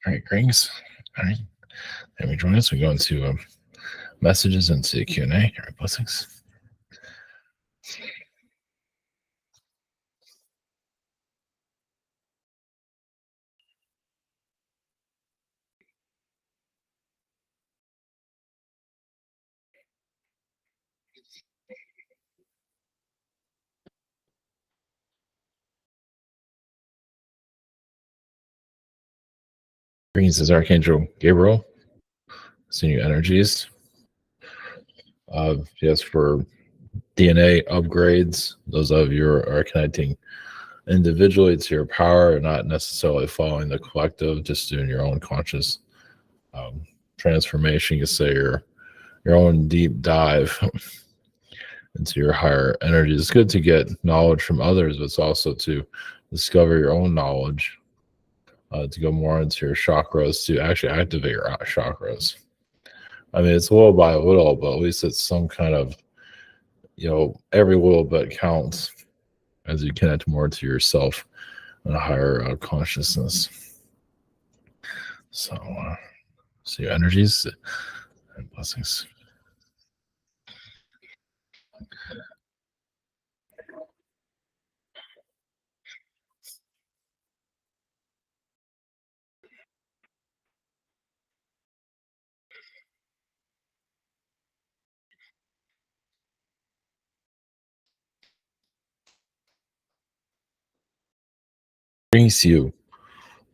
All right, greetings. All right, let me join us. We go into messages into Q&A. All right, blessings. Greetings is Archangel Gabriel. Senior energies. Yes, for DNA upgrades. Those of you are connecting individually to your power and not necessarily following the collective, just doing your own conscious transformation. You say your own deep dive into your higher energy. It's good to get knowledge from others, but it's also to discover your own knowledge, to go more into your chakras, to actually activate your chakras. I mean, it's little by little, but at least it's some kind of, every little bit counts as you connect more to yourself and a higher consciousness. So, see your energies and blessings. Brings you.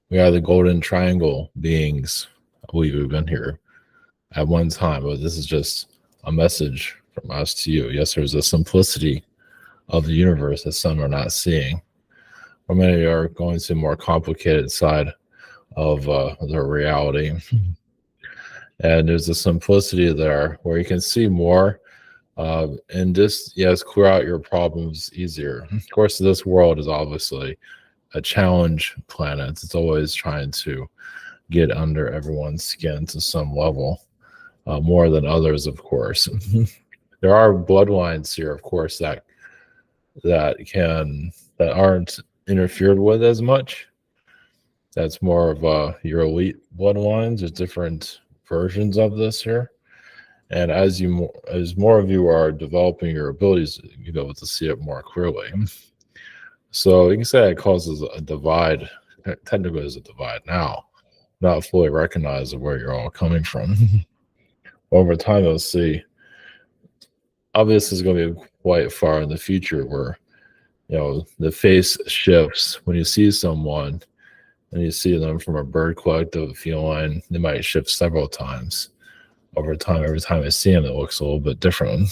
We are the golden triangle beings. I believe we've been here at one time, but this is just a message from us to you. Yes, there's a simplicity of the universe that some are not seeing, or many are going to a more complicated side of their reality. And there's a simplicity there where you can see more and just, yes, clear out your problems easier. Of course, this world is obviously a challenge planet. It's always trying to get under everyone's skin to some level, more than others, of course. There are bloodlines here, of course, that aren't interfered with as much. That's more of your elite bloodlines. There's different versions of this here, and as more of you are developing your abilities, you be able to see it more clearly. So you can say it causes a divide. Technically, there's a divide now, not fully recognized of where you're all coming from. Over time, you'll see. Obviously, it's going to be quite far in the future where the face shifts when you see someone and you see them from a bird collective feline. They might shift several times over time. Every time I see them, it looks a little bit different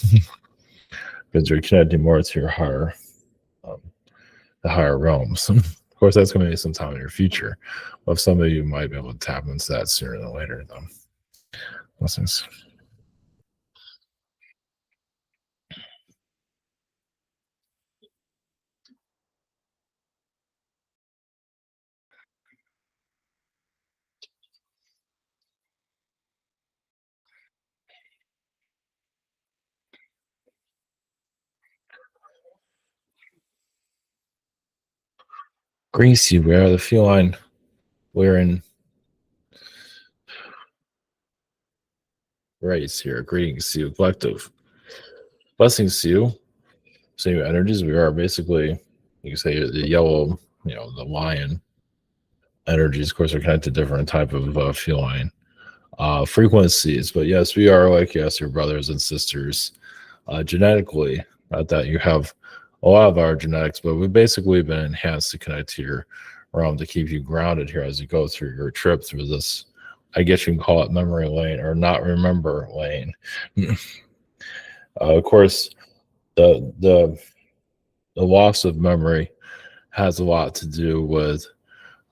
because you're connecting more to your the higher realms. Of course, that's going to be some time in your future. But some of you might be able to tap into that sooner than later, though. Blessings. Greasy, where the feline Lyran race here. Greetings to you, collective. Blessings to you. Same energies. We are basically, you can say, the yellow, the lion energies. Of course, are connected to different type of feline frequencies. But yes, we are your brothers and sisters genetically. Not that you have a lot of our genetics, but we've basically been enhanced to connect to your realm to keep you grounded here as you go through your trip through this. I guess you can call it memory lane or not remember lane. Of course, the loss of memory has a lot to do with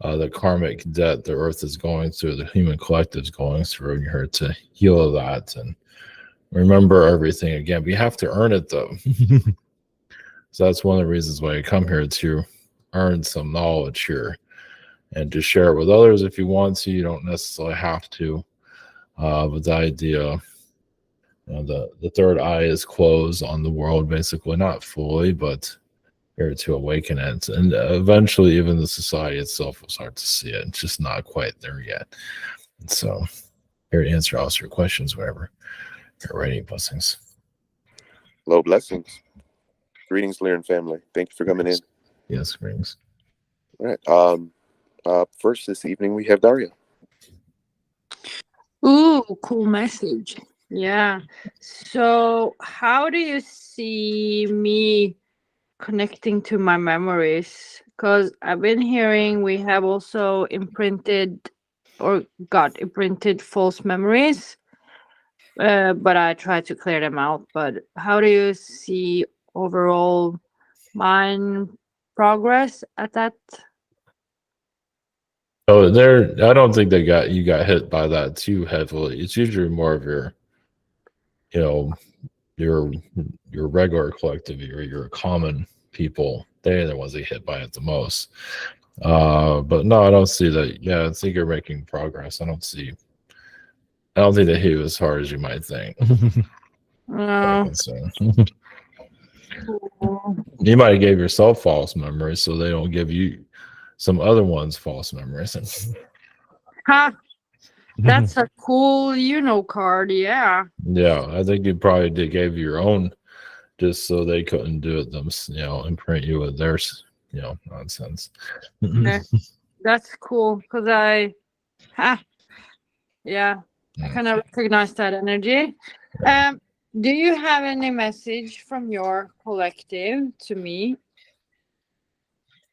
the karmic debt the earth is going through, the human collective is going through, and you're here to heal that and remember everything again. But you have to earn it, though. So that's one of the reasons why you come here, to earn some knowledge here and to share it with others if you want to. You don't necessarily have to. But the idea, the third eye is closed on the world, basically, not fully, but here to awaken it. And eventually, even the society itself will start to see it. It's just not quite there yet. And so, here to answer all your questions, whatever. You're ready, blessings. Low blessings. Greetings, Lyran family. Thank you for coming in. Yes, greetings. All right. First this evening we have Daria. Ooh, cool message. Yeah. So, how do you see me connecting to my memories? Because I've been hearing we have also imprinted or got imprinted false memories, but I try to clear them out. But how do you see overall mind progress at that? Oh, there. I don't think you got hit by that too heavily. It's usually more of your, you know, your regular collective, your common people. They're the ones that get hit by it the most. But no, I don't see that. Yeah, I think you're making progress. I don't think they hit you as hard as you might think. No. You might have gave yourself false memories, so they don't give you some other ones false memories. Ha! That's a cool card, yeah. Yeah, I think you probably gave you your own just so they couldn't do it imprint you with their nonsense. Okay. That's cool because I kind of recognize that energy. Do you have any message from your collective to me?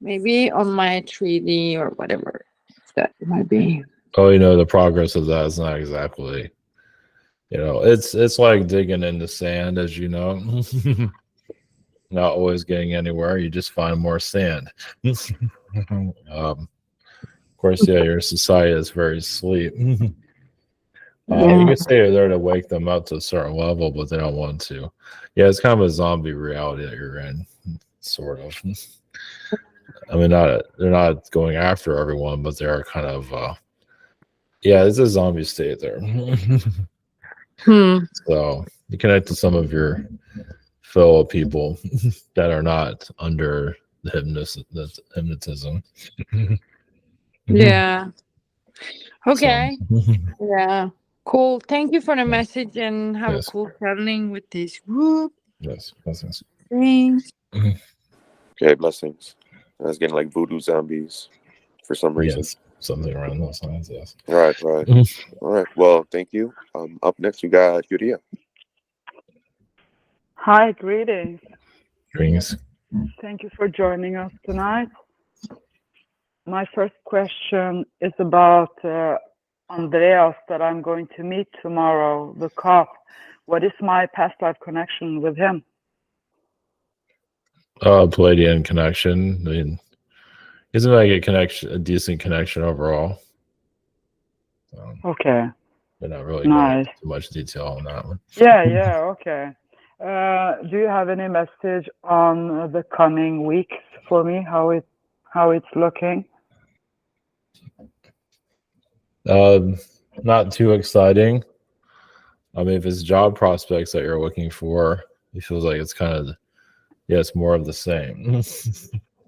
Maybe on my 3D or whatever that might be. Oh, the progress of that is not exactly, it's like digging in the sand, as you know. Not always getting anywhere. You just find more sand. Of course, yeah, your society is very asleep. You could say you're there to wake them up to a certain level, but they don't want to. Yeah, it's kind of a zombie reality that you're in, sort of. I mean, they're not going after everyone, but they are kind of, it's a zombie state there. So you connect to some of your fellow people that are not under the hypnotism. Yeah. Okay. So. Yeah. Cool. Thank you for the message and have a cool traveling with this group. Yes. Blessings. Thanks. Okay, blessings. I was getting like voodoo zombies for some reason. Yes, something around those lines, yes. Right. All right. Well, thank you. Up next we got Yuria. Hi, greetings. Greetings. Thank you for joining us tonight. My first question is about Andreas that I'm going to meet tomorrow, the cop. What is my past life connection with him? Palladian connection. I mean, isn't like a decent connection overall? Okay. They're not really going into too much detail on that one. Yeah, okay. Do you have any message on the coming weeks for me? How it's looking? Not too exciting. I mean, if it's job prospects that you're looking for, it feels like it's kind of it's more of the same.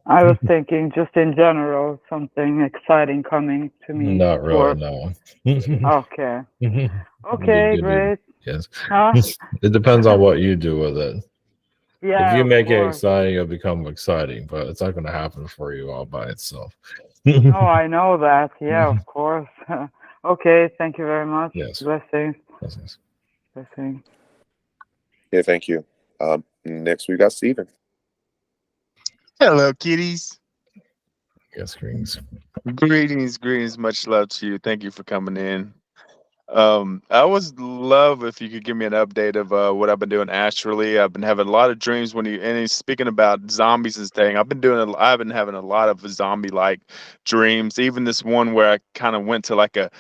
I was thinking just in general, something exciting coming to me. Not really, no. Okay. Okay, great. Yes. It depends on what you do with it. Yeah. If you make it exciting, it'll become exciting, but it's not going to happen for you all by itself. Oh, I know that. Yeah, of course. Okay, thank you very much. Yes. Blessings. Blessings. Yeah, thank you. Next we got Steven. Hello, kitties. Yes, greetings. Greetings. Much love to you. Thank you for coming in. I would love if you could give me an update of what I've been doing astrally. I've been having a lot of dreams speaking about zombies and thing. I've been having a lot of zombie-like dreams. Even this one where I kind of went to like a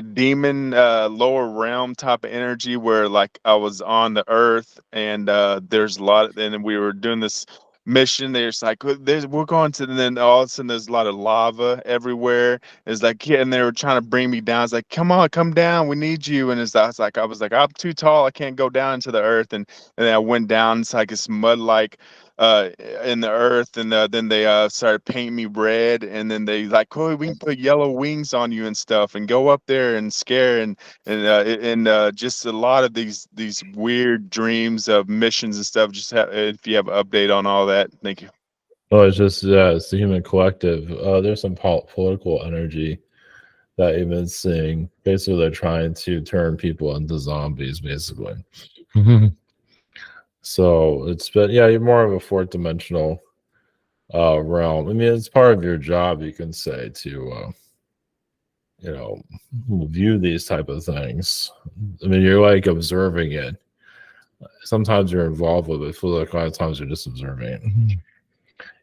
demon lower realm type of energy where like I was on the earth and there's a lot and we were doing this mission. There's like we're going to, and then all of a sudden there's a lot of lava everywhere. It's like and they were trying to bring me down. It's like, come on, come down, we need you. And I was like I'm too tall, I can't go down into the earth. And then I went down. It's like this mud like in the earth, and then they started painting me red, and then they like, oh, we can put yellow wings on you and stuff, and go up there and scare, and just a lot of these weird dreams of missions and stuff. Just if you have an update on all that, thank you. Well, it's just it's the human collective. There's some political energy that you've been seeing. Basically, they're trying to turn people into zombies, basically. So it's been, you're more of a fourth dimensional realm. I mean, it's part of your job, you can say, to view these type of things. I mean, you're like observing it. Sometimes you're involved with it. I feel like a lot of times you're just observing it.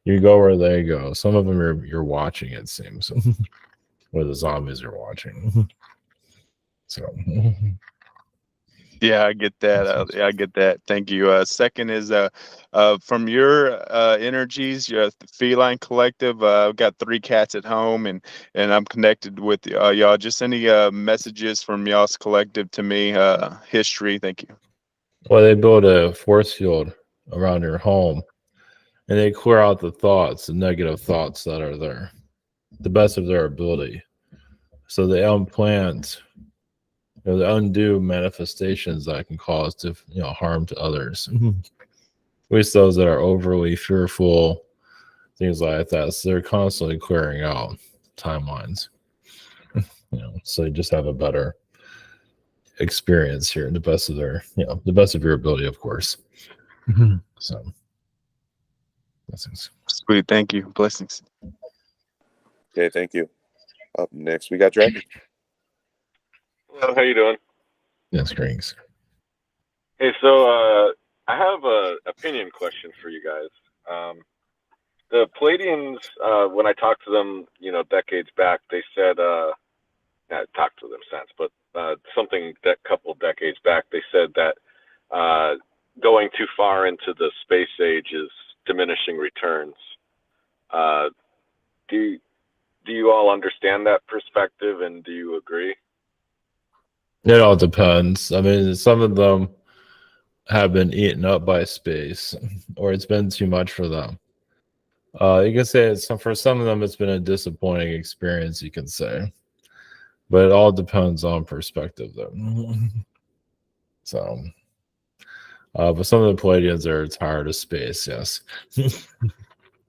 You go where they go. Some of them you're watching, it seems. Where the zombies are watching. So yeah, I get that. I get that. Thank you. Second is from your energies, your feline collective. I've got 3 cats at home, and I'm connected with y'all. Just any messages from y'all's collective to me, history. Thank you. Well, they build a force field around your home, and they clear out the thoughts, the negative thoughts that are there, the best of their ability. So they implant, the undue manifestations that can cause to harm to others. At least those that are overly fearful, things like that. So they're constantly clearing out timelines. So you just have a better experience here, the best of their, the best of your ability, of course. So blessings. Sweet, thank you. Blessings. Okay, thank you. Up next, we got Dragon. Hello, how you doing? Yes, greetings. Hey, so I have a opinion question for you guys. The Palladians, when I talked to them, decades back, they said, I talked to them since, but something that couple decades back, they said that going too far into the space age is diminishing returns. Do you all understand that perspective, and do you agree? It all depends. I mean, some of them have been eaten up by space, or it's been too much for them. You can say for some of them, it's been a disappointing experience, you can say. But it all depends on perspective, though. So, but some of the Palladians are tired of space, yes.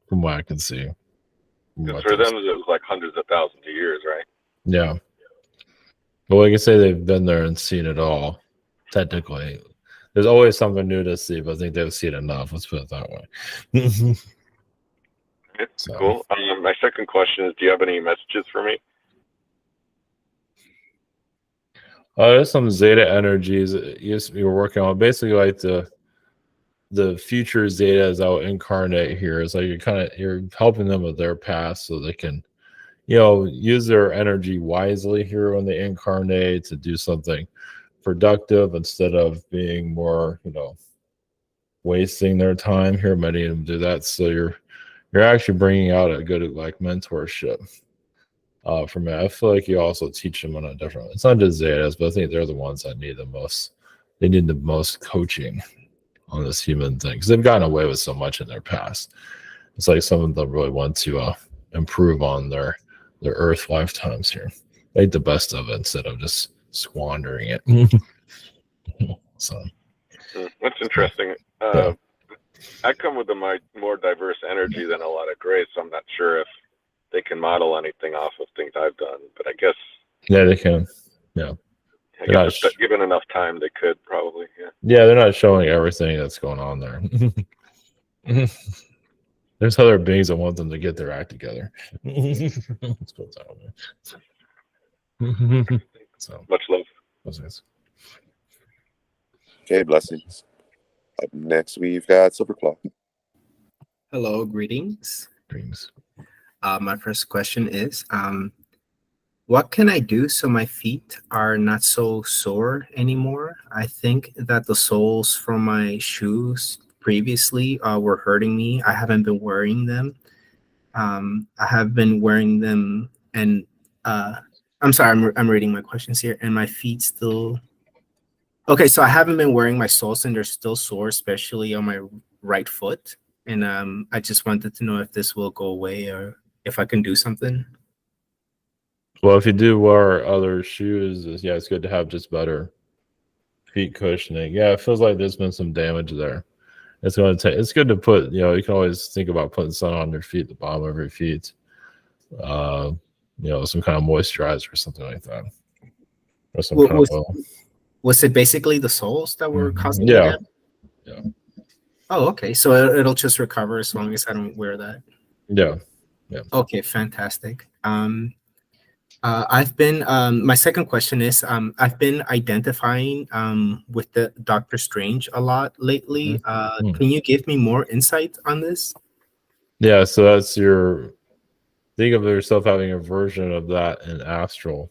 From what I can see. Because for them, it was like hundreds of thousands of years, right? Yeah. Well, like I say, they've been there and seen it all. Technically, there's always something new to see, but I think they've seen enough. Let's put it that way. It's cool. My second question is, do you have any messages for me? There's some Zeta energies you were working on. Basically, like the future Zetas that will incarnate here. It's like you're helping them with their past so they can use their energy wisely here when they incarnate to do something productive instead of being more wasting their time here. Many of them do that. So you're actually bringing out a good mentorship from it. I feel like you also teach them on a different, it's not just Zetas, but I think they're the ones that need the most, they need the most coaching on this human thing, because they've gotten away with so much in their past. It's like some of them really want to improve on their earth lifetimes here, make the best of it instead of just squandering it. So that's interesting. Yeah. I come with a more diverse energy than a lot of grays, so I'm not sure if they can model anything off of things I've done, but I guess they can. Yeah. I guess if given enough time, they could probably. Yeah, they're not showing everything that's going on there. There's other beings that want them to get their act together. Let's put it that way. So much love. Blessings. Okay, blessings. Up next, we've got Silverclaw. Hello, greetings. Greetings. My first question is, what can I do so my feet are not so sore anymore? I think that the soles from my shoes previously were hurting me. I haven't been wearing them. I have been wearing them, and I'm sorry, I'm reading my questions here, and my feet still. Okay, so I haven't been wearing my soles, and they're still sore, especially on my right foot. and I just wanted to know if this will go away or if I can do something. Well, if you do wear other shoes, yeah, it's good to have just better feet cushioning. Yeah, it feels like there's been some damage there. It's going to take. It's good to put. You can always think about putting sun on your feet, the bottom of your feet. Some kind of moisturizer or something like that, or some kind of oil. Was it basically the soles that were causing the Yeah. damage? Yeah. Oh, okay. So it'll just recover as long as I don't wear that. Yeah. Yeah. Okay, fantastic. I've been my second question is I've been identifying with the Doctor Strange a lot lately. Can you give me more insight on this? Yeah, so that's think of yourself having a version of that in astral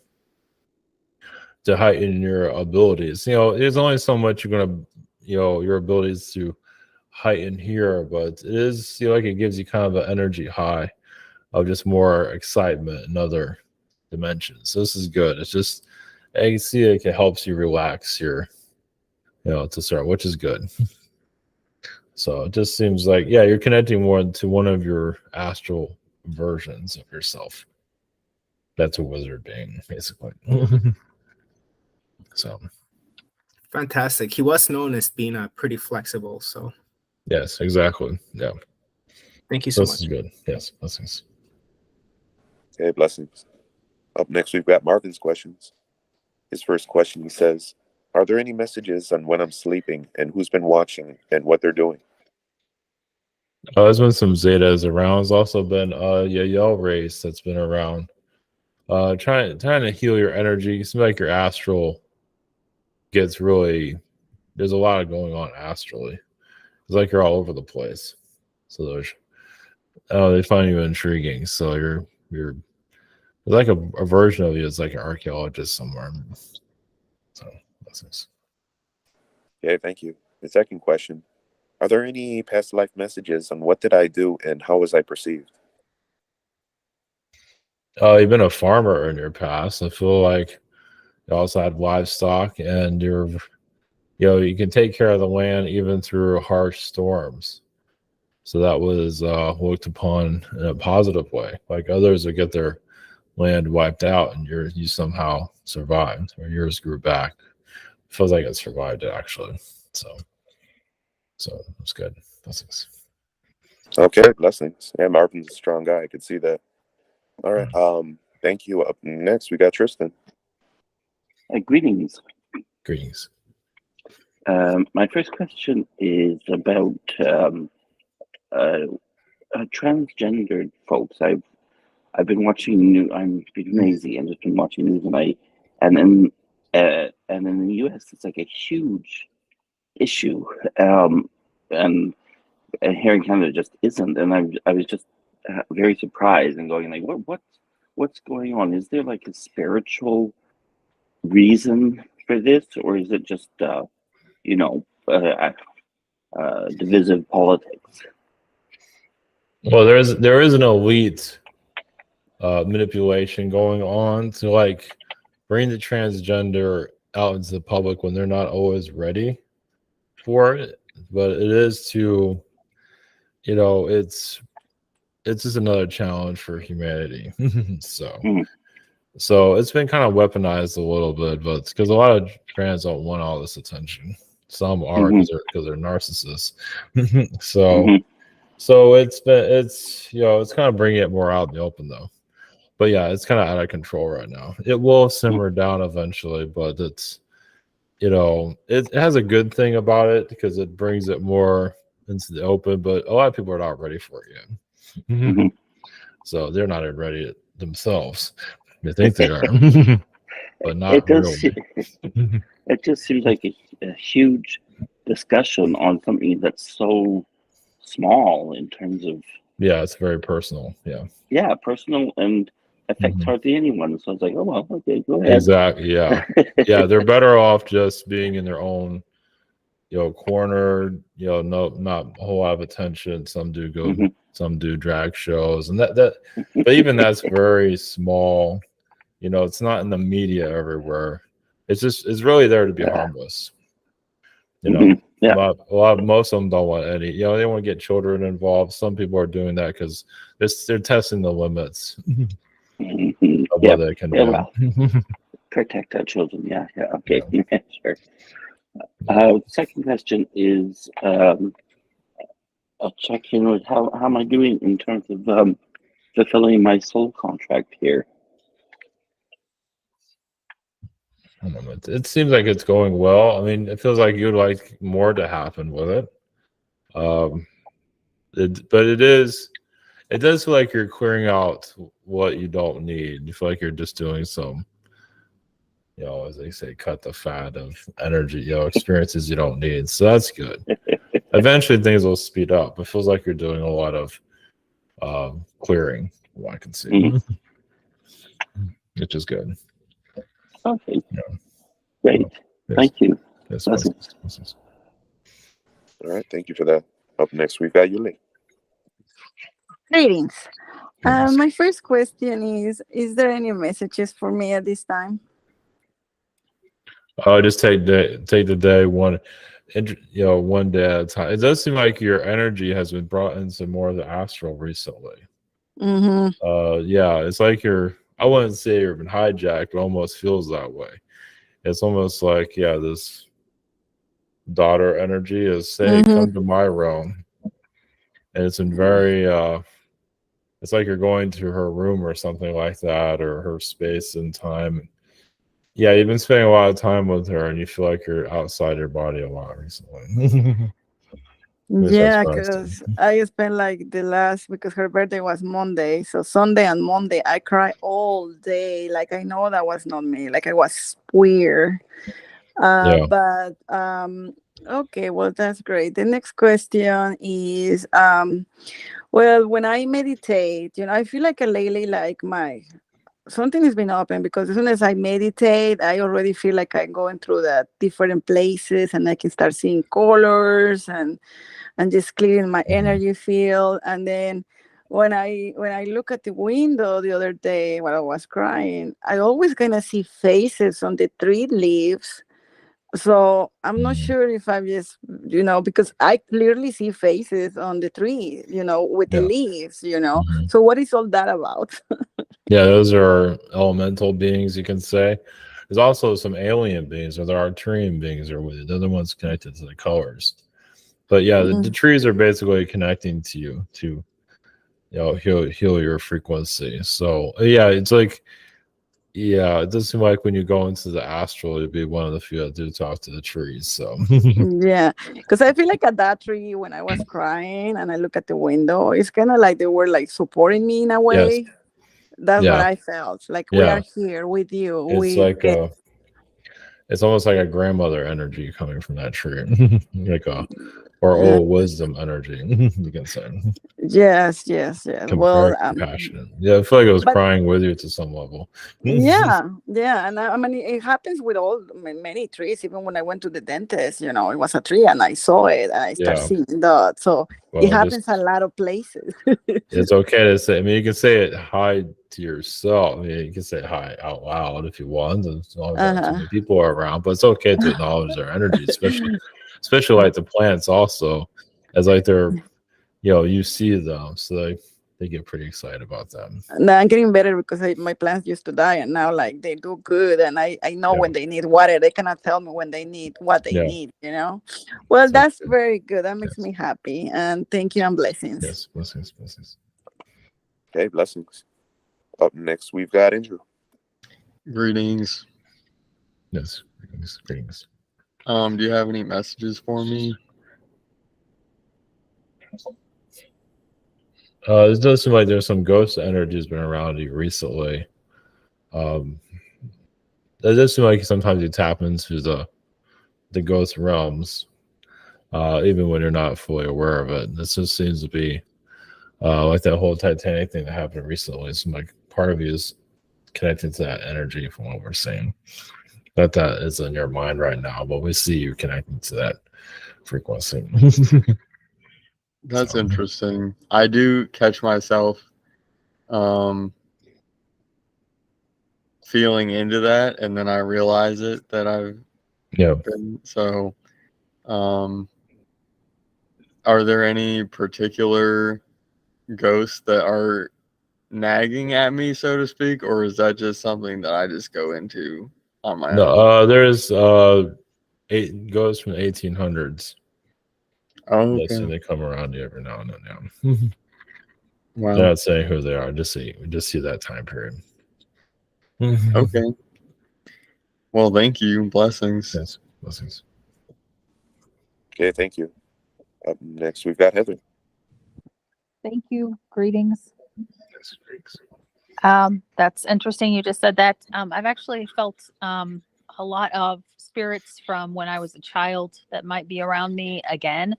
to heighten your abilities. There's only so much you're gonna, your abilities to heighten here, but it is like it gives you kind of an energy high of just more excitement in other dimensions. So this is good. It's just I can see it helps you relax your, to start, which is good. So it just seems like, yeah, you're connecting more to one of your astral versions of yourself. That's a wizard being, basically. So fantastic. He was known as being pretty flexible. So yes, exactly. Yeah. Thank you so much. This is good. Yes, blessings. Okay, blessings. Up next, we've got Marvin's questions. His first question, he says, are there any messages on when I'm sleeping and who's been watching and what they're doing? There's been some Zetas around. There's also been Yael race that's been around. Trying to heal your energy. It seems like your astral gets really, there's a lot of going on astrally. It's like you're all over the place. So they find you intriguing. So you're like a version of you is like an archaeologist somewhere. So that's nice. Okay, thank you. The second question, are there any past life messages on what did I do and how was I perceived? You've been a farmer in your past. I feel like you also had livestock, and you can take care of the land even through harsh storms. So that was looked upon in a positive way. Like others would get their land wiped out, and you somehow survived, or yours grew back. It feels like it survived it actually. So it's good. Blessings. Okay, blessings. Yeah, Marvin's a strong guy. I could see that. All right. Thank you. Up next, we got Tristan. Greetings. Greetings. My first question is about transgendered folks. I've been watching I'm lazy and just been watching news, and in the US it's like a huge issue, and here in Canada just isn't. And I was just very surprised and going like, what's going on? Is there like a spiritual reason for this, or is it just divisive politics? Well, there is an elite manipulation going on to like bring the transgender out into the public when they're not always ready for it. But it is to, it's just another challenge for humanity. So it's been kind of weaponized a little bit, but because a lot of trans don't want all this attention. Some are because they're narcissists. So it's kind of bringing it more out in the open though. But yeah, it's kind of out of control right now. It will simmer down eventually, but it's it has a good thing about it because it brings it more into the open. But a lot of people are not ready for it yet. So they're not ready themselves. They think they are, but not really. It just seems like a huge discussion on something that's so small in terms of. Yeah, it's very personal. Yeah, personal and affects hardly anyone. So it's like, oh well, okay, go ahead. Exactly. Yeah, yeah. They're better off just being in their own, corner. Not a whole lot of attention. Some do some do drag shows, and that. But even that's very small. It's not in the media everywhere. It's really there to be harmless. Yeah. Most of them don't want any. They want to get children involved. Some people are doing that because they're testing the limits Mhm. of Yeah. what they can Yeah, do. well, protect our children. Yeah. Okay. Sure. Second question is a check-in with how am I doing in terms of fulfilling my soul contract here. It seems like it's going well. I mean, it feels like you'd like more to happen with it. But it does feel like you're clearing out what you don't need. You feel like you're just doing some, as they say, cut the fat of energy, experiences you don't need. So that's good. Eventually things will speed up. It feels like you're doing a lot of clearing, from what I can see. Mhm. Which is good. Okay. Yeah. Great. Yes. Thank you. Yes. Blessings. All right, thank you for that. Up next, we've got Yuli. Greetings. Yes. My first question is there any messages for me at this time? Just take the day one, one day at a time. It does seem like your energy has been brought into more of the astral recently. Mm-hmm. Yeah, it's like I wouldn't say you've been hijacked, but almost feels that way. It's almost like, this daughter energy is saying, Mm-hmm. come to my realm. And it's been very, it's like you're going to her room or something like that, or her space and time. Yeah, you've been spending a lot of time with her, and you feel like you're outside your body a lot recently. Yeah, because I spent like because her birthday was Monday, so Sunday and Monday I cried all day. Like I know that was not me. Like I was weird. Yeah. But okay, well that's great. The next question is well, when I meditate, I feel like lately like something has been open, because as soon as I meditate, I already feel like I'm going through the different places and I can start seeing colors and just clearing my energy field. And then when I look at the window the other day while I was crying, I always gonna see faces on the tree leaves. So I'm not sure if I'm just, because I clearly see faces on the tree, with the leaves, So what is all that about? Yeah, those are elemental beings, you can say. There's also some alien beings, or there are Arcturian beings, or they're the ones connected to the colors. But yeah, the trees are basically connecting to you to, heal your frequency. So yeah, it's like, it does seem like when you go into the astral, you'll be one of the few that do talk to the trees. So Yeah, because I feel like at that tree when I was crying and I look at the window, it's kind of like they were like supporting me in a way. Yes. That's what I felt. Like we are here with you. It's like it's almost like a grandmother energy coming from that tree, like or old wisdom energy, you can say. Yes. Well, compassionate. Yeah, I feel like I was crying with you to some level. yeah, and I mean it happens with many trees. Even when I went to the dentist, it was a tree and I saw it and I started seeing that. So it happens a lot of places. It's okay to say. I mean, you can say it hi to yourself. I mean, you can say hi out loud if you want, as long as not too many people are around. But it's okay to acknowledge their energy, especially like the plants. Also, as like they're, you see them, so they get pretty excited about them. Now I'm getting better because my plants used to die, and now like they do good, and I know when they need water. They cannot tell me when they need what they need. Well, so that's very good. That makes me happy, and thank you and blessings. Yes, blessings. Okay, blessings. Up next, we've got Andrew. Greetings. Yes, greetings. Do you have any messages for me? It does seem like there's some ghost energies been around you recently. It does seem like sometimes you tap into the ghost realms, even when you're not fully aware of it. This just seems to be like that whole Titanic thing that happened recently. It's like part of you is connected to that energy, from what we're saying. That is in your mind right now, but we see you connecting to that frequency. That's interesting. I do catch myself feeling into that, and then I realize that I've been, so Are there any particular ghosts that are nagging at me, so to speak, or is that just something that I just go into on my own? No, there's 8 ghosts from the 1800s. Oh, Yes, okay. and they come around you every now and then. Yeah. Wow. They're not saying who they are. Just see that time period. Okay. Well, thank you. Blessings. Yes, blessings. Okay, thank you. Up next, we've got Heather. Thank you. Greetings. Yes, thanks. That's interesting. You just said that. I've actually felt a lot of spirits from when I was a child that might be around me again.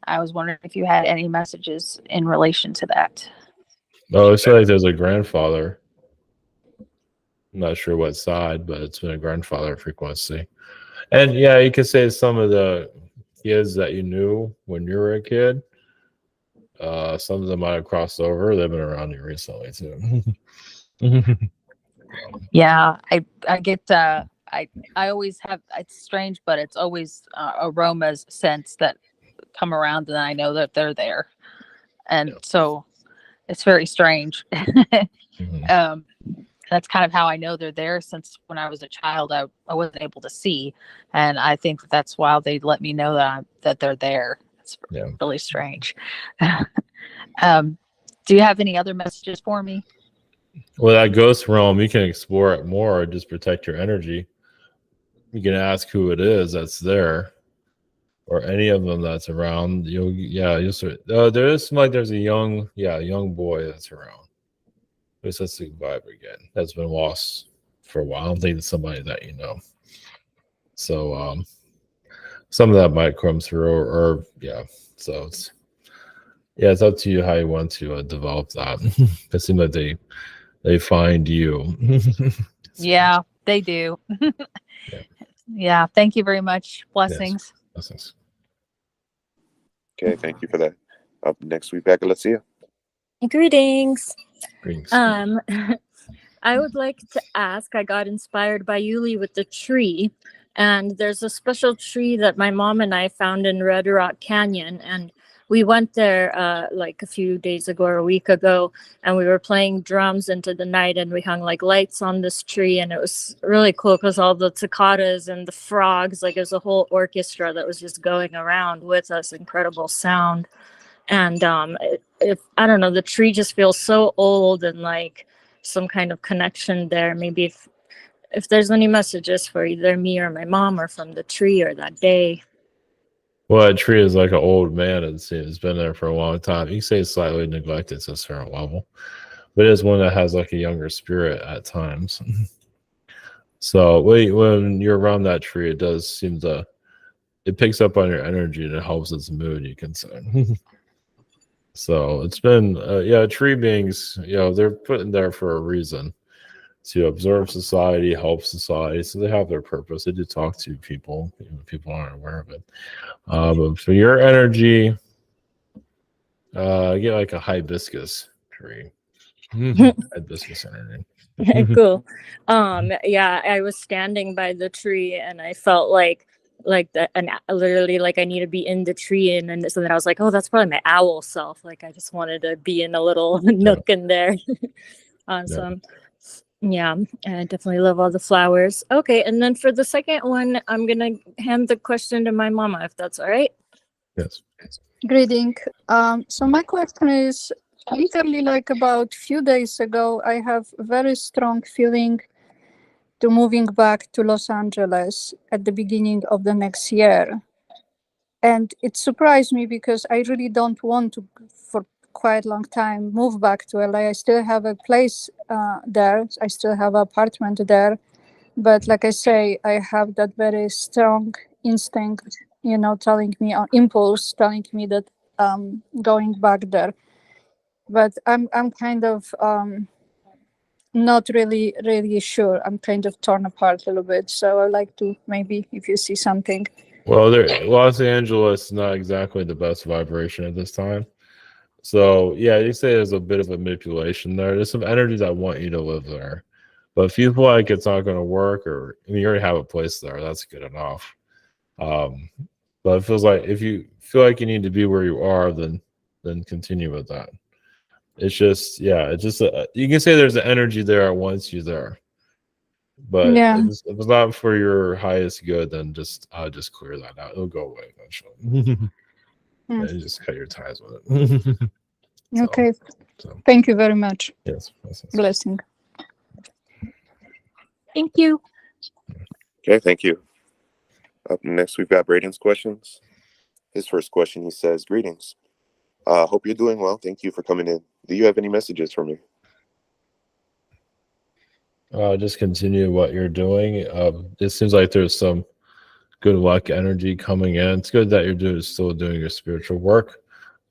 I was wondering if you had any messages in relation to that. Oh, it's like there's a grandfather. I'm not sure what side, but it's been a grandfather frequency. And yeah, you could say some of the kids that you knew when you were a kid, some of them might have crossed over. They've been around you recently too. Yeah, I get I always have, it's strange, but it's always aromas, scents that come around and I know that they're there. And so it's very strange. That's kind of how I know they're there, since when I was a child, I wasn't able to see. And I think that's why they let me know that they're there. It's really strange. Do you have any other messages for me? Well, that ghost realm, you can explore it more, just protect your energy. You can ask who it is that's there, or any of them that's around. You'll sort. There is there's a young boy that's around. Who says to goodbye again? That's been lost for a while. I don't think it's somebody that you know. So some of that might come through, or So it's up to you how you want to develop that. It seems like they find you. Yeah, they do. Yeah, thank you very much. Blessings. Yes. Blessings. Okay, thank you for that. Up next, we've got Alicia. Greetings. Greetings. I would like to ask, I got inspired by Yuli with the tree, and there's a special tree that my mom and I found in Red Rock Canyon, and we went there like a few days ago or a week ago, and we were playing drums into the night, and we hung like lights on this tree, and it was really cool because all the cicadas and the frogs, like there's a whole orchestra that was just going around with us, incredible sound. And if I don't know, the tree just feels so old, and like some kind of connection there. Maybe if there's any messages for either me or my mom, or from the tree or that day. Well, a tree is like an old man. It's been there for a long time. You can say it's slightly neglected to a certain level, but it is one that has like a younger spirit at times. So when you're around that tree, it does seem it picks up on your energy and it helps its mood, you can say. So it's been, tree beings, they're put in there for a reason, to observe society, help society. So they have their purpose. They do talk to people, even if people aren't aware of it. But for your energy, get like a hibiscus tree. Hibiscus energy. Cool. Yeah, I was standing by the tree and I felt like that, and literally like I need to be in the tree, and then so then I was like, oh, that's probably my owl self. Like I just wanted to be in a little nook in there. Awesome. Yeah, I definitely love all the flowers. Okay, and then for the second one, I'm gonna hand the question to my mama, if that's all right. Yes. Greeting. So my question is, literally like about few days ago, I have very strong feeling to moving back to Los Angeles at the beginning of the next year. And it surprised me because I really don't want to, for quite a long time, move back to LA. I still have a place there. I still have an apartment there. But like I say, I have that very strong instinct, telling me, impulse telling me that going back there. But I'm kind of not really sure. I'm kind of torn apart a little bit. So I'd like to, maybe if you see something. Well, Los Angeles is not exactly the best vibration at this time. So yeah, you say there's a bit of a manipulation there. There's some energies that want you to live there. But if you feel like it's not going to work, or you already have a place there, that's good enough. But it feels like if you feel like you need to be where you are, then continue with that. It's just, yeah, it's just you can say there's an energy there once you're there. But Yeah. if it's not for your highest good, then I'll just clear that out. It'll go away eventually. And just cut your ties with it. Okay. Thank you very much. Yes. Blessing. Thank you. Okay, thank you. Up next, we've got Braden's questions. His first question, he says, "Greetings. Hope you're doing well. Thank you for coming in. Do you have any messages for me?" Just continue what you're doing. It seems like there's some good luck energy coming in. It's good that you're still doing your spiritual work.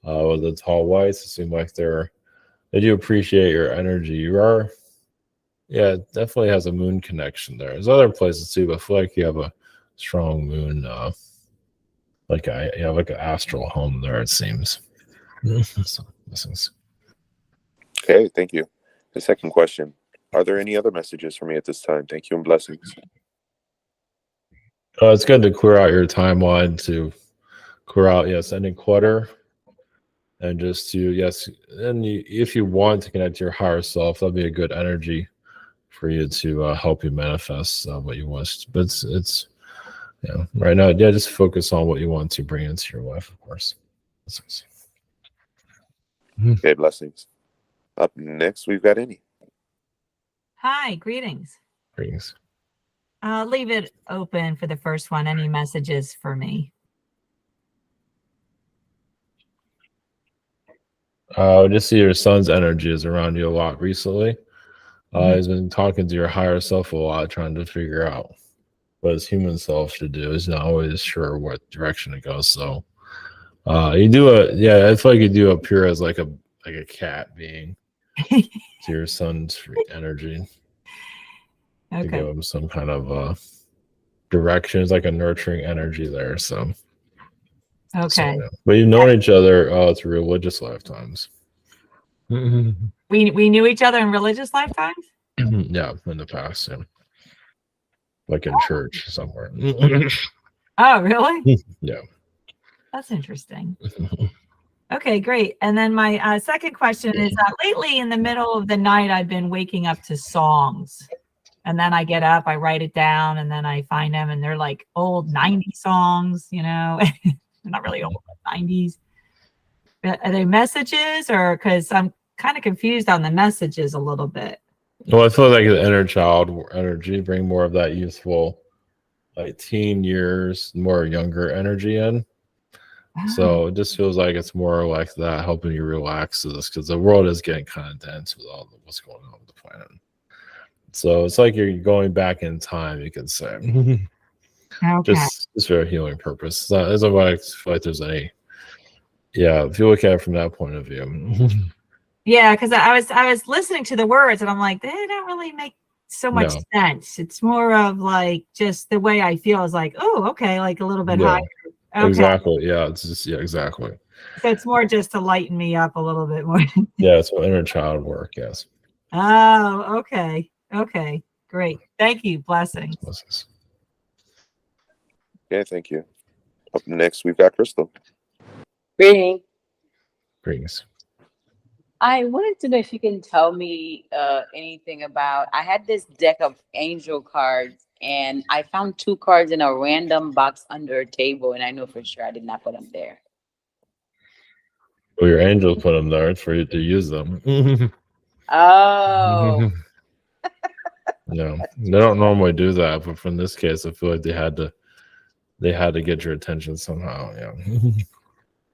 With the tall whites, it seems like they do appreciate your energy. You are, yeah, it definitely has a moon connection there. There's other places too, but I feel like you have a strong moon, you have like an astral home there, it seems. So, blessings. Okay, thank you. The second question, are there any other messages for me at this time? Thank you and blessings. It's good to clear out your timeline, to clear out, yes, any clutter, and just to, yes, and if you want to connect to your higher self, that'll be a good energy for you to help you manifest what you want. But it's yeah, right now, yeah, just focus on what you want to bring into your life, of course. Blessings. Okay, blessings. Up next, we've got Annie. Hi, greetings. Greetings. I'll leave it open for the first one. Any messages for me? Just see your son's energy is around you a lot recently. He's been talking to your higher self a lot, trying to figure out what his human self should do. He's not always sure what direction to go. So I feel like you do appear as like a cat being to your son's energy. Okay. To give him some kind of direction. It's like a nurturing energy there. So Okay. So, yeah. But you've known each other through religious lifetimes. We knew each other in religious lifetimes? Yeah, in the past, yeah. Like in church somewhere. Oh, really? Yeah. That's interesting. Okay, great. And then my second question is lately in the middle of the night, I've been waking up to songs. And then I get up, I write it down, and then I find them, and they're like old 90s songs, you know. They're not really old, but 90s. Are they messages, or because I'm kind of confused on the messages a little bit? Well, I feel like the inner child energy, bring more of that youthful, like teen years, more younger energy in. So it just feels like it's more like that, helping you relax to this, because the world is getting kind of dense with all what's going on with the planet. So it's like you're going back in time, you can say. Okay. Just for a healing purpose. It's not, I feel like there's any. Yeah, if you look at it from that point of view. Yeah, because I was listening to the words, and I'm like, they don't really make so much sense. It's more of like just the way I feel is like, oh, okay, like a little bit higher. Okay. Exactly. Yeah, it's just exactly. So it's more just to lighten me up a little bit more. Yeah, it's inner child work. Yes. Oh, okay. Okay, great. Thank you. Blessings. Blessings. Okay, thank you. Up next, we've got Crystal. Greetings. Greetings. I wanted to know if you can tell me anything about. I had this deck of angel cards, and I found 2 cards in a random box under a table, and I know for sure I did not put them there. Well, your angels put them there for you to use them. Oh. No, they don't normally do that, but from this case, I feel like they had to get your attention somehow. Yeah.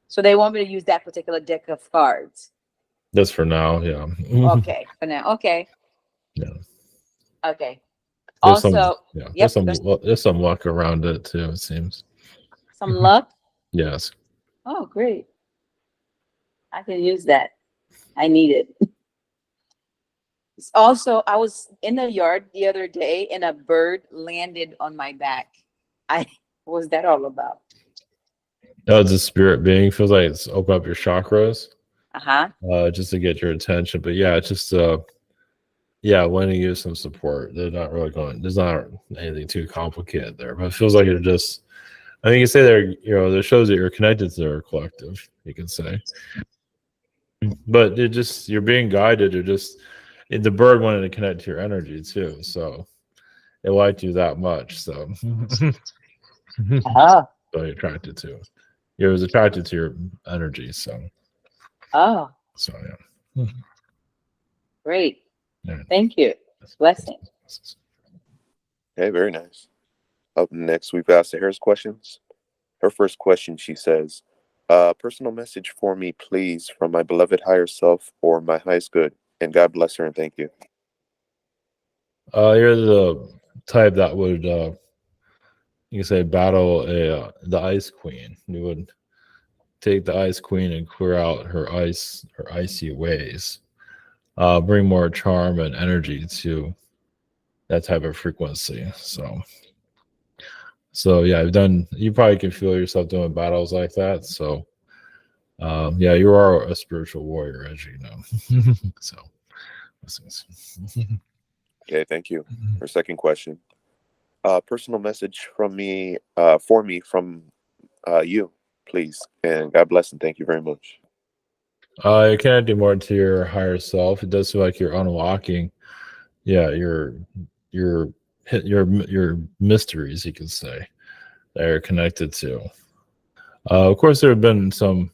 So they want me to use that particular deck of cards. Just for now, yeah. Okay, for now. Okay. Yeah. Okay. There's Also, there's some luck around it too, it seems. some luck. Yes. Oh, great. I can use that. I need it. Also, I was in the yard the other day and a bird landed on my back. What was that all about? Oh, it's a spirit being. Feels like it's open up your chakras. Uh-huh. Just to get your attention. But yeah, it's just lending you some support. They're not really there's not anything too complicated there, but it feels like you're just I think you say there shows that you're connected to their collective, you can say. But you're being guided, the bird wanted to connect to your energy too, so it liked you that much, so so you're attracted to it. It was attracted to your energy, so Oh, yeah. great. Yeah. Thank you. Blessing. Okay, very nice. Up next, we've got Sahara's questions. Her first question, she says, personal message for me, please, from my beloved higher self or my highest good. And God bless her and thank you. You're the type that would, you can say, battle the Ice Queen. You would take the Ice Queen and clear out her icy ways. Bring more charm and energy to that type of frequency. So yeah, you probably can feel yourself doing battles like that. So yeah, you are a spiritual warrior, as you know. So okay, thank you. Her second question. Personal message from me for me from you, please. And God bless and thank you very much. You cannot do more to your higher self. It does feel like you're unlocking, yeah, your mysteries, you can say, that are connected to. Of course, there have been some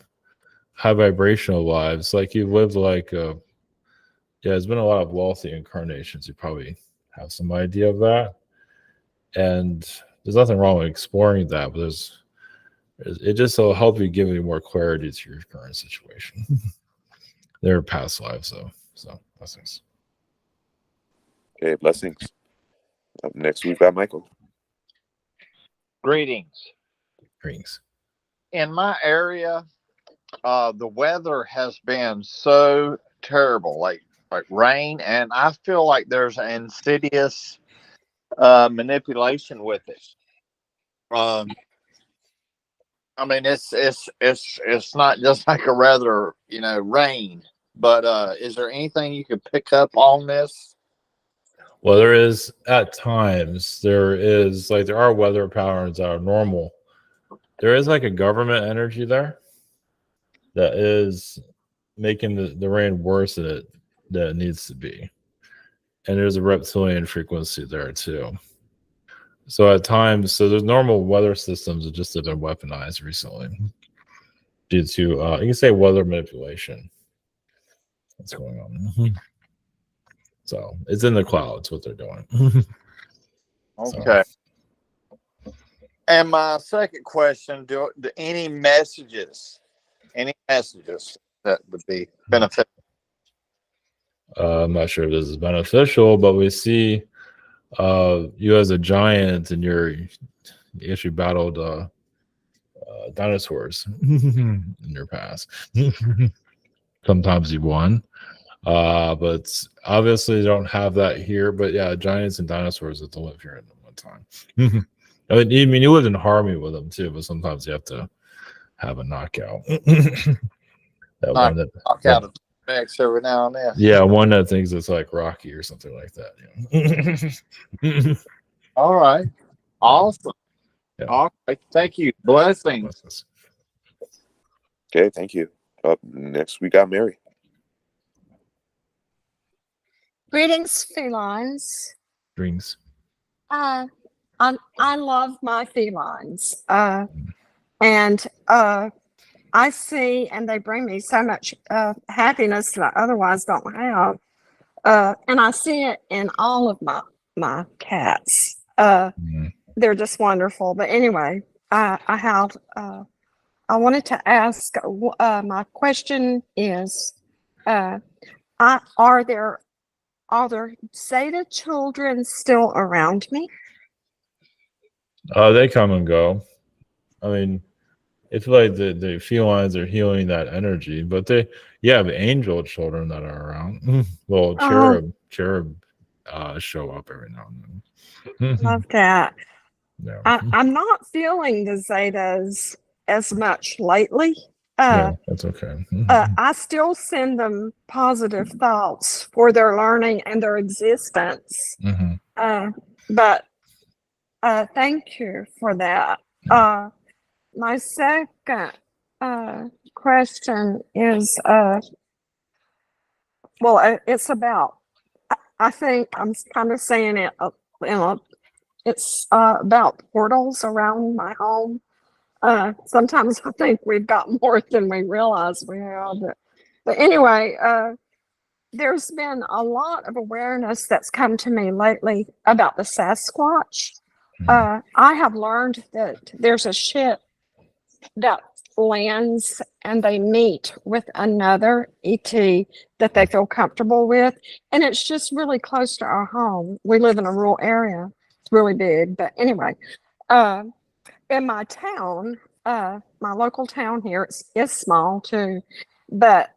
high vibrational lives, like you've lived yeah, there's been a lot of wealthy incarnations. You probably have some idea of that, and there's nothing wrong with exploring that, but it just will help you give you more clarity to your current situation. There are past lives, though, so blessings. Okay, blessings. Up next, we've got Michael. Greetings. Greetings. In my area, the weather has been so terrible, like rain, and I feel like there's an insidious manipulation with it. I mean, it's not just like a rather rain, but is there anything you could pick up on this? Well, there is at times. There are weather patterns that are normal. There is like a government energy there that is making the rain worse than it needs to be, and there's a reptilian frequency there too. So at times, there's normal weather systems that just have been weaponized recently due to you can say weather manipulation. What's going on? So it's in the clouds what they're doing. Okay. And my second question: do any messages that would be beneficial? I'm not sure if this is beneficial, but we see you as a giant, and you actually battled dinosaurs in your past. Sometimes you won, but obviously you don't have that here. But yeah, giants and dinosaurs that live here at one time. I mean, you lived in harmony with them too, but sometimes you have to have a knockout. Knock out of X every now and then. Yeah, one that thinks it's like Rocky or something like that. Yeah. All right. Awesome. Yeah. All right. Thank you. Blessings. Okay, thank you. Up next, we got Mary. Greetings, felines. Greetings. I love my felines. And I see, and they bring me so much happiness that I otherwise don't have. And I see it in all of my cats. They're just wonderful. But anyway, I wanted to ask, my question is, are there Zeta children still around me? They come and go. I mean, it's like the felines are healing that energy, but the angel children that are around. Well, cherub show up every now and then. Love that. Yeah. I'm not feeling the Zetas as much lately. No, that's okay. I still send them positive thoughts for their learning and their existence. But thank you for that. my second question is it's about, I think I'm kind of saying it it's about portals around my home. Sometimes I think we've got more than we realize we have, but anyway, there's been a lot of awareness that's come to me lately about the Sasquatch. I have learned that there's a ship that lands and they meet with another ET that they feel comfortable with. And it's just really close to our home. We live in a rural area. It's really big. But anyway, in my town, my local town here, it's small too. But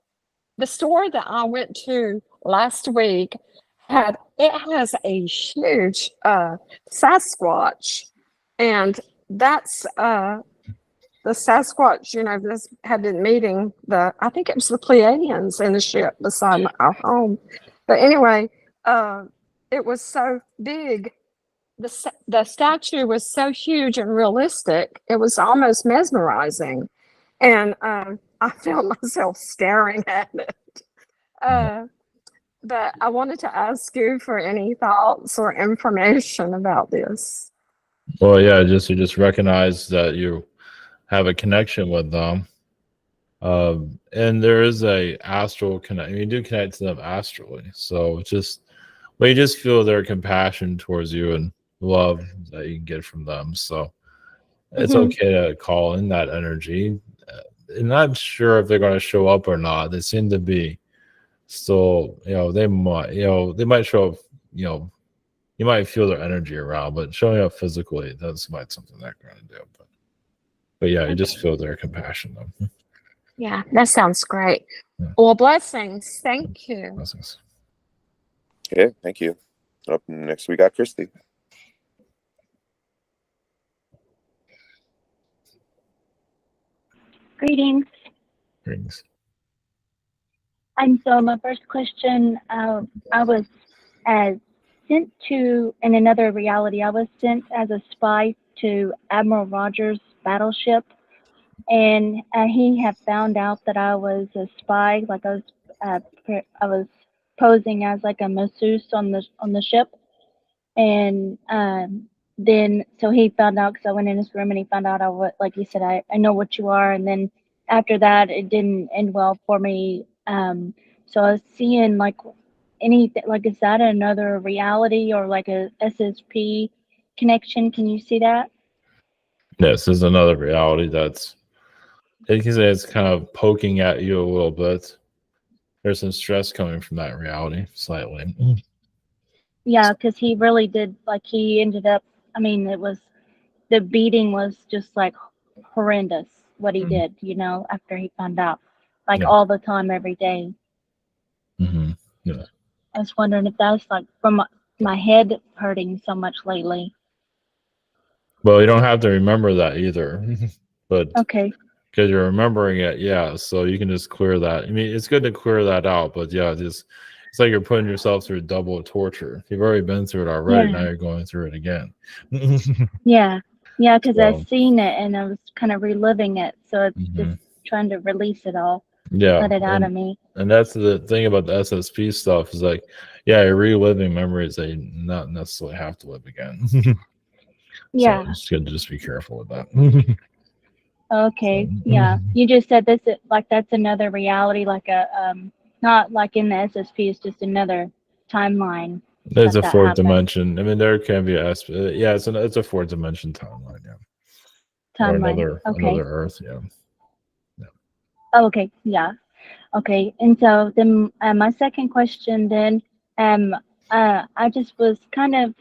the store that I went to last week has a huge Sasquatch. And that's the Sasquatch, this had been meeting I think it was the Pleiadians in the ship beside our home. But anyway, it was so big. The statue was so huge and realistic. It was almost mesmerizing. And I felt myself staring at it. But I wanted to ask you for any thoughts or information about this. Well, yeah, you just recognize that you have a connection with them, and there is a astral connection. You do connect to them astrally, so you just feel their compassion towards you and love that you can get from them. So it's okay to call in that energy. I'm not sure if they're going to show up or not. They seem to be still, they might show up. You might feel their energy around, but showing up physically, that's something they're going to do. But yeah, you just feel their compassion, though. Yeah, that sounds great. Yeah. Well, blessings. Thank you. Blessings. Okay, thank you. Up next, we got Christie. Greetings. Greetings. And so my first question, I was sent to, in another reality, I was sent as a spy to Admiral Rogers' battleship, and he had found out that I was a spy, like I was posing as like a masseuse on the ship, and then so he found out because I went in his room and he found out like he said, I know what you are, and then after that it didn't end well for me. So I was seeing like anything, like is that another reality or like a SSP connection? Can you see that? Yes, there's another reality that's, it's kind of poking at you a little bit. There's some stress coming from that reality, slightly. Yeah, because he really did, like he ended up, the beating was just like horrendous what he did, after he found out, like all the time, every day. Yeah. I was wondering if that's like from my head hurting so much lately. Well, you don't have to remember that either, but okay, because you're remembering it, yeah. So you can just clear that. It's good to clear that out, but yeah, it's like you're putting yourself through double torture. You've already been through it already. Yeah. Now you're going through it again. yeah, because I've seen it and I was kind of reliving it, so it's just trying to release it all. Yeah, let it out of me. And that's the thing about the SSP stuff is like, yeah, you're reliving memories that you not necessarily have to live again. Yeah, so it's good to just be careful with that. Okay, yeah. You just said this, like that's another reality, like a not like in the SSP, it's just another timeline. There's a fourth dimension. There can be it's a fourth dimension timeline, yeah. Timeline. Or another Earth, yeah. Oh, okay, yeah. Okay, and so then my second question then, I just was kind of,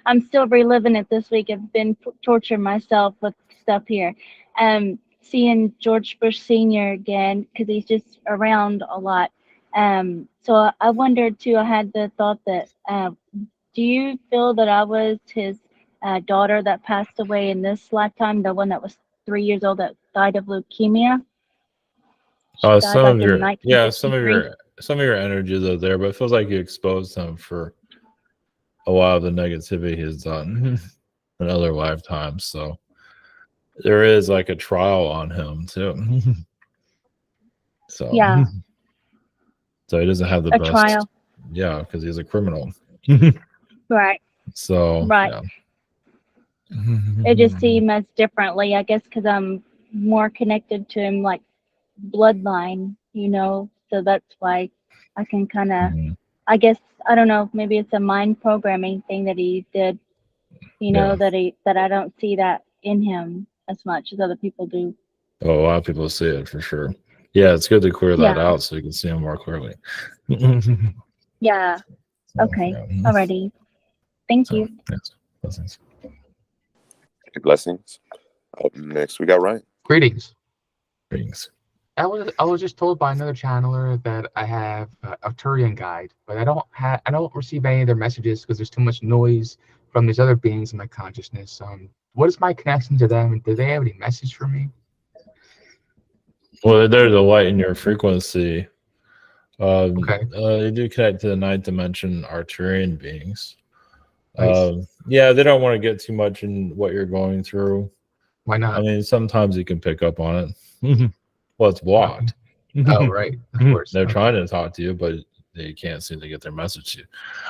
I'm still reliving it this week. I've been torturing myself with stuff here. Seeing George Bush Sr. again, because he's just around a lot. So I wondered too, I had the thought that, do you feel that I was his daughter that passed away in this lifetime, the one that was 3 years old that died of leukemia? Some of your energies are there, but it feels like you exposed him for a lot of the negativity he's done in other lifetimes. So there is like a trial on him too. So Yeah, so he doesn't have the a best. trial. Yeah, because he's a criminal. Right, So right. yeah. It just seems differently, I guess, because I'm more connected to him, like bloodline, So that's why I can kind of, I guess, I don't know, maybe it's a mind programming thing that he did, Yeah. that I don't see that in him as much as other people do. Oh, a lot of people see it for sure. Yeah, it's good to clear that Yeah. out so you can see him more clearly. Yeah. Okay. Yeah. Alrighty. Thank you. Yes. Blessings. Okay, blessings. Up next, we got Ryan. Greetings. Greetings. I was just told by another channeler that I have a Turian guide, but I don't receive any of their messages because there's too much noise from these other beings in my consciousness. What is my connection to them, and do they have any message for me? Well, they're the light in your frequency. Okay. They do connect to the ninth dimension Arcturian beings. Nice. Yeah, they don't want to get too much in what you're going through. Why not? I mean, sometimes you can pick up on it. Well, it's blocked. Oh, right. Of course. They're trying to talk to you, but they can't seem to get their message to you.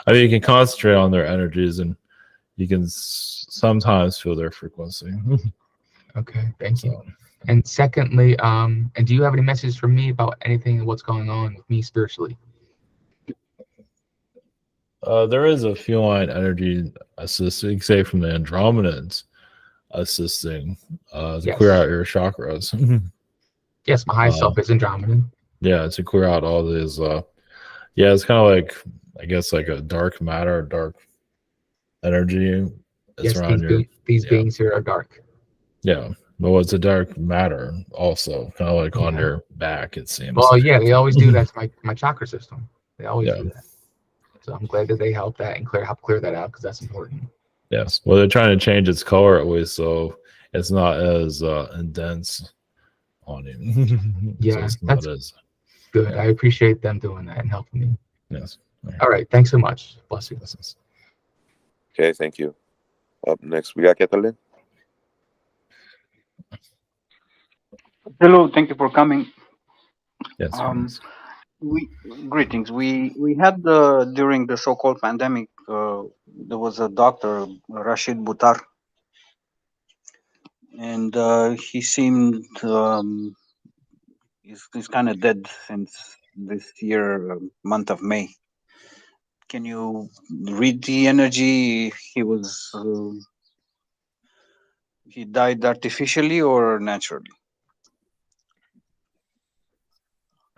I mean, you can concentrate on their energies, and you can sometimes feel their frequency. Okay, thank you. And secondly, and do you have any messages for me about anything, what's going on with me spiritually? There is a feline energy assisting, say from the Andromedans, assisting to Yes. clear out your chakras. Yes, my high self is Andromedan. Yeah, to clear out all these. Yeah, it's kind of like, I guess, like a dark matter, dark energy. Yes, around these beings here are dark. Yeah, but it's a dark matter also, kind of like on your back, it seems. Well, yeah, they always do that to my chakra system. They always Yeah. do that. So I'm glad that they help that and help clear that out because that's important. Yes. Well, they're trying to change its color at least, so it's not as intense on you. So Yeah, it's not that's as good. I appreciate them doing that and helping me. yes. All right. Thanks so much. Bless you. Okay, thank you. Up next, we got Cathaline. Hello, thank you for coming. Yes. Greetings. We had during the so-called pandemic, there was a doctor, Rashid Butar, and he seemed he's kind of dead since this year, month of May. Can you read the energy? He died artificially or naturally?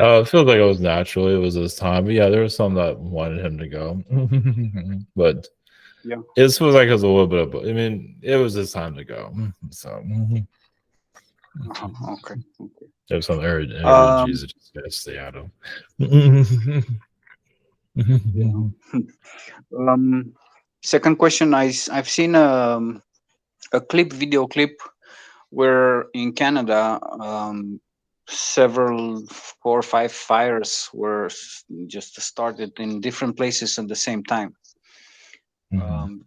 It feels like it was naturally. It was this time, but yeah, there was some that wanted him to go, but Yeah. this was like it was a little bit of. I mean, it was his time to go. So Okay. there's some energies that just gotta stay out of. Second question: I've seen a video clip where in Canada, several 4 or 5 fires were just started in different places at the same time.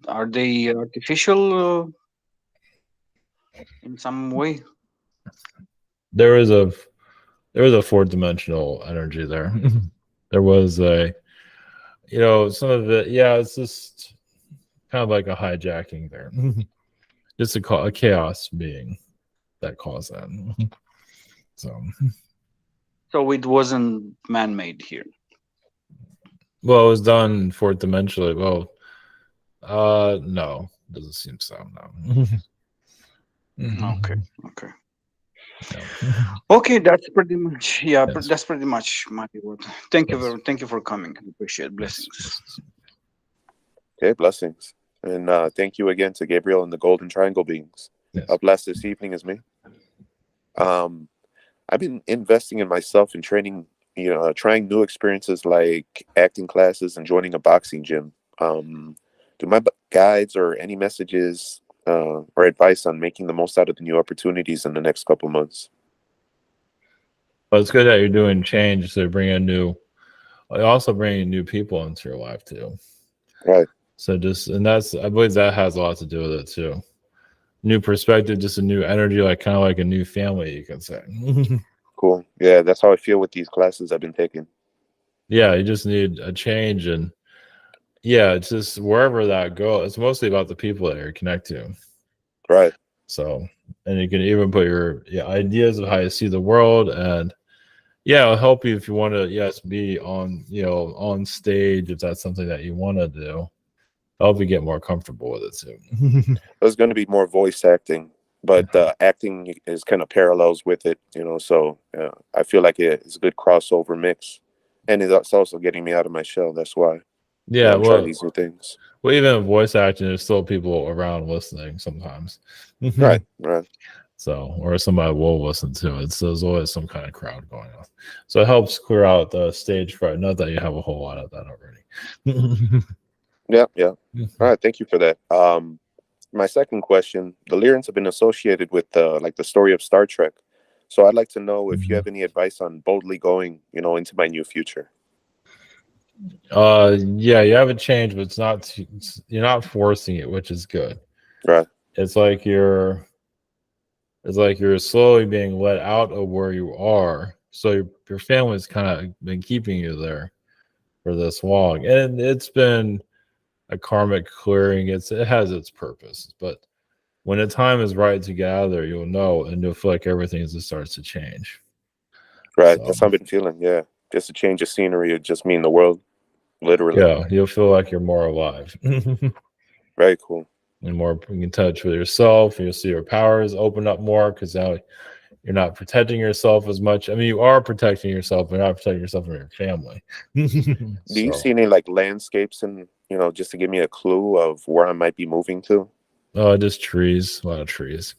Are they artificial in some way? There was a 4-dimensional energy there. There was some of it. Yeah, it's just kind of like a hijacking there. Just a chaos being that caused that. So it wasn't man-made here. Well, it was done 4th dimensionally. Well, no, doesn't seem so. No. Okay. Okay, that's pretty much. Yeah, that's pretty much my word. Thank you for coming. I appreciate it. Blessings. Okay, blessings. And thank you again to Gabriel and the Golden Triangle beings. Yes. Up last this evening is me. I've been investing in myself and training, trying new experiences like acting classes and joining a boxing gym. Do my guides or any messages or advice on making the most out of the new opportunities in the next couple months? But it's good that you're doing change, so you're also bringing new people into your life too. Right. So I believe that has a lot to do with it too. new perspective, just a new energy, like kind of like a new family, you can say. Cool. Yeah, that's how I feel with these classes I've been taking. Yeah, you just need a change, and yeah, it's just wherever that goes. It's mostly about the people that you connect to. Right. So, and you can even put your ideas of how you see the world, and yeah, it'll help you if you want to, be on, on stage, if that's something that you want to do. Help you get more comfortable with it too. There's going to be more voice acting, but acting is kind of parallels with it, so I feel like it's a good crossover mix, and it's also getting me out of my shell. That's why I'm trying these new things. Well, even voice acting, there's still people around listening sometimes. Right. So, or somebody will listen to it. So there's always some kind of crowd going on. So it helps clear out the stage fright. Not that you have a whole lot of that already. Yeah. All right. Thank you for that. My second question: the Lyrans have been associated with the story of Star Trek. So I'd like to know if you have any advice on boldly going, into my new future. Yeah, you have a change, but you're not forcing it, which is good. Right. It's like you're slowly being let out of where you are. So your family's kind of been keeping you there for this long, and it's been a karmic clearing. It has its purpose, but when the time is right to gather, you'll know, and you'll feel like everything just starts to change. Right. That's how I've been feeling. Yeah. Just a change of scenery would just mean the world, literally. Yeah, you'll feel like you're more alive. Very cool. And more in touch with yourself. You'll see your powers open up more because now you're not protecting yourself as much. I mean, you are protecting yourself, but you're not protecting yourself from your family. Do you see any landscapes and just to give me a clue of where I might be moving to? Just trees, a lot of trees.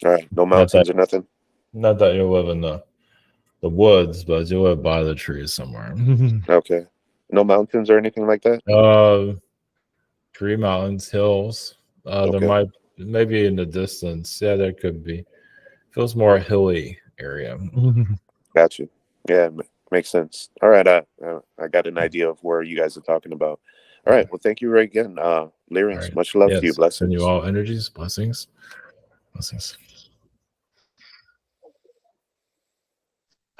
All right, no mountains or nothing. Not that you live in the woods, but you live by the trees somewhere. Okay, no mountains or anything like that. Tree, mountains, hills. There might maybe in the distance. Yeah, there could be. Feels more hilly area. Got you. Yeah, makes sense. All right, I got an idea of where you guys are talking about. All right, well, thank you again, Lyran. Right. Much love to you. Blessings. Send you all energies, blessings.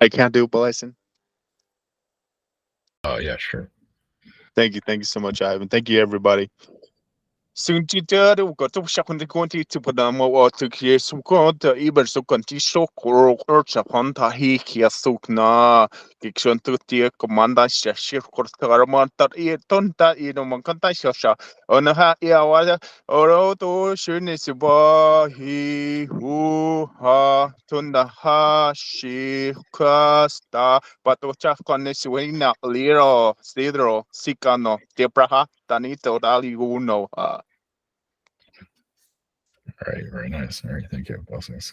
I can't do blessing. Oh yeah, sure. Thank you so much, Ivan. Thank you, everybody. Soon to do got to shock on the quantity to put them over to create some content, even so continue shock or Hunter he sukna, Dixon to the commander, shift course that it don't that you know, Mancanta Shasha, on a hat, or to Shuniziba, he who ha, Tunda ha, she casta, but to chaff connessuina, Liro, Sidro, Sicano, Debraha, Danito, Dali, Uno. All right, very nice. All right, thank you. Blessings.